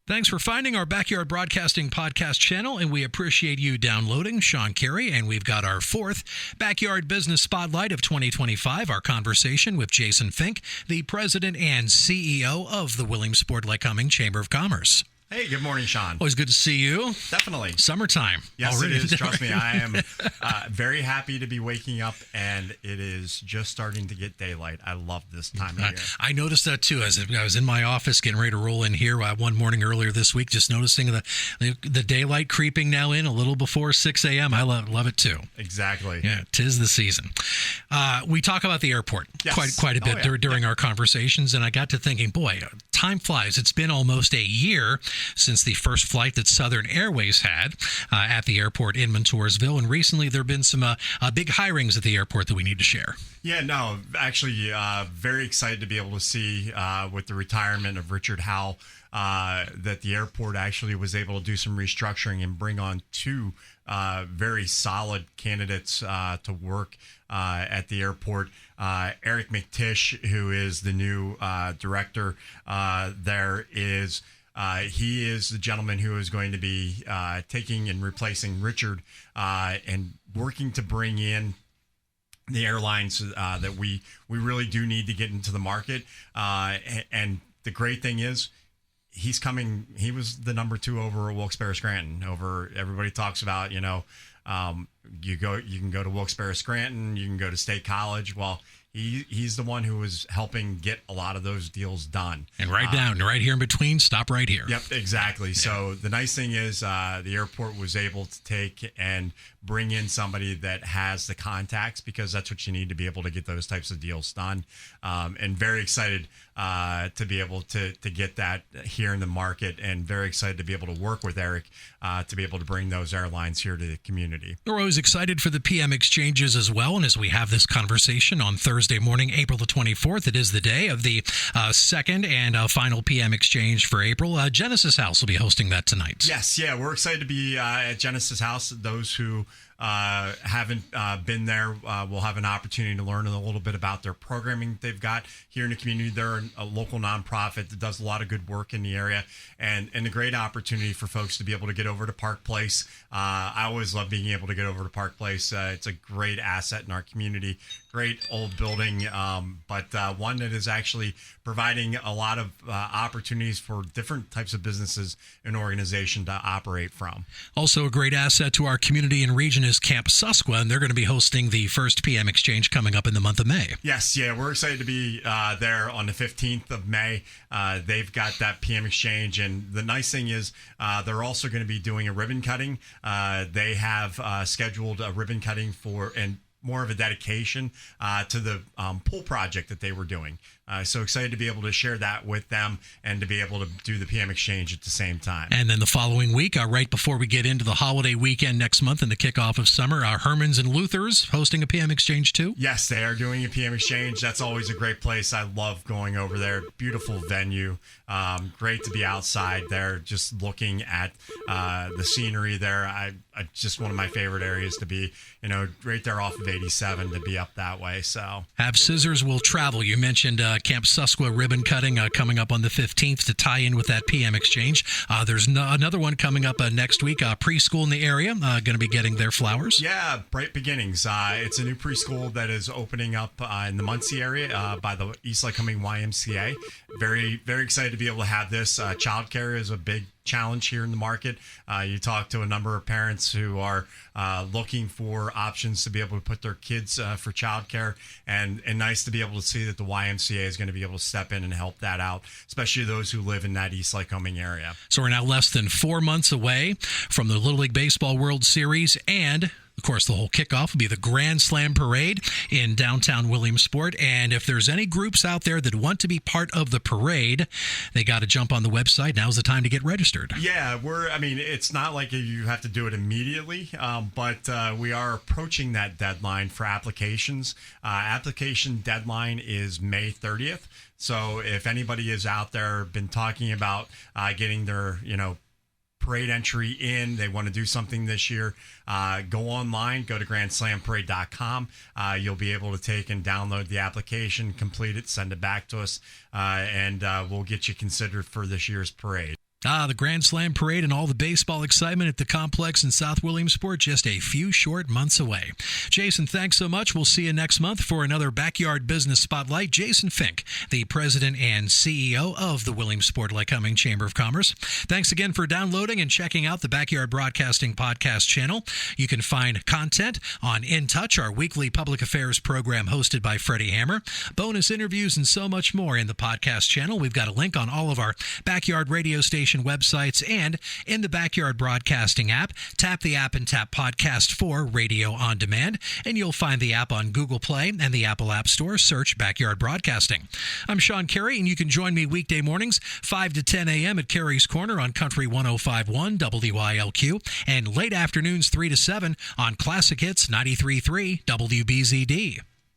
Thanks for finding our Backyard Broadcasting podcast channel, and we appreciate you downloading. Shawn, Carey, and we've got our fourth Backyard Business Spotlight of 2025, our conversation with Jason Fink, the president and CEO of the Williamsport Lycoming Chamber of Commerce. Hey, good morning, Shawn. Always good to see you. Definitely. Summertime. Yes, already. It is. Trust me, I am very happy to be waking up, and it is just starting to get daylight. I love this time of year. I noticed that, too. As I was in my office getting ready to roll in here one morning earlier this week, just noticing the daylight creeping now in a little before 6 a.m. I love it, too. Exactly. Yeah, 'tis the season. We talk about the airport quite a bit during our conversations, and I got to thinking, boy, time flies. It's been almost a year since the first flight that Southern Airways had at the airport in Montoursville. And recently there have been some big hirings at the airport that we need to share. Yeah, no, actually very excited to be able to see with the retirement of Richard Howell that the airport actually was able to do some restructuring and bring on two very solid candidates to work at the airport. Eric McTish, who is the new director there, he is the gentleman who is going to be taking and replacing Richard and working to bring in the airlines that we really do need to get into the market. And the great thing is, he's coming. He was the number 2 over Wilkes-Barre Scranton. Everybody talks about, you can go to Wilkes-Barre Scranton, you can go to State College. Well, he's the one who was helping get a lot of those deals done. And right here in between, stop right here. Yep, exactly. Yeah. So the nice thing is the airport was able to take and bring in somebody that has the contacts, because that's what you need to be able to get those types of deals done. And very excited to be able to get that here in the market, and very excited to be able to work with Eric to be able to bring those airlines here to the community. We're always excited for the PM exchanges as well. And as we have this conversation on Thursday morning, April the 24th, it is the day of the second and final PM exchange for April. Genesis House will be hosting that tonight. Yes, yeah, we're excited to be at Genesis House. Those who haven't been there will have an opportunity to learn a little bit about their programming they've got here in the community. They're a local nonprofit that does a lot of good work in the area, and a great opportunity for folks to be able to get over to Park Place. I always love being able to get over to Park Place. It's a great asset in our community. Great old building, but one that is actually providing a lot of opportunities for different types of businesses and organization to operate from. Also a great asset to our community and region is Camp Susquehanna, and they're going to be hosting the first PM exchange coming up in the month of May. Yes, yeah, we're excited to be there on the 15th of May. They've got that PM exchange, and the nice thing is they're also going to be doing a ribbon cutting. They have scheduled a ribbon cutting and more of a dedication to the pool project that they were doing. So excited to be able to share that with them and to be able to do the PM exchange at the same time. And then the following week, right before we get into the holiday weekend next month and the kickoff of summer, Herman's and Luther's hosting a PM exchange too? Yes, they are doing a PM exchange. That's always a great place. I love going over there. Beautiful venue. Great to be outside there, just looking at the scenery there. I just one of my favorite areas to be, right there off of 87 to be up that way. So Have Scissors will travel. You mentioned Camp Susquehanna ribbon cutting coming up on the 15th to tie in with that PM exchange. There's another one coming up next week. Preschool in the area going to be getting their flowers. Yeah, Bright Beginnings. It's a new preschool that is opening up in the Muncie area by the East Lycoming YMCA. Very, very excited to be able to have this. Childcare is a big challenge here in the market. You talk to a number of parents who are looking for options to be able to put their kids for childcare, and nice to be able to see that the YMCA is going to be able to step in and help that out, especially those who live in that East Lycoming area. So we're now less than 4 months away from the Little League Baseball World Series, and of course, the whole kickoff will be the Grand Slam Parade in downtown Williamsport. And if there's any groups out there that want to be part of the parade, they got to jump on the website. Now's the time to get registered. Yeah, it's not like you have to do it immediately, but we are approaching that deadline for applications. Application deadline is May 30th. So if anybody is out there been talking about getting their, parade entry in, they want to do something this year, go online, go to grandslamparade.com. You'll be able to take and download the application, complete it, send it back to us, and we'll get you considered for this year's parade. The Grand Slam Parade and all the baseball excitement at the complex in South Williamsport just a few short months away. Jason, thanks so much. We'll see you next month for another Backyard Business Spotlight. Jason Fink, the president and CEO of the Williamsport Lycoming Chamber of Commerce. Thanks again for downloading and checking out the Backyard Broadcasting podcast channel. You can find content on In Touch, our weekly public affairs program hosted by Freddie Hammer, bonus interviews, and so much more in the podcast channel. We've got a link on all of our Backyard radio station websites and in the Backyard Broadcasting app. Tap the app and tap Podcast 4 Radio on Demand, and you'll find the app on Google Play and the Apple App Store. Search Backyard Broadcasting. I'm Shawn Carey, and you can join me weekday mornings 5 to 10 a.m. at Carey's Corner on Country 105.1 WILQ, and late afternoons 3 to 7 on Classic Hits 93.3 WBZD.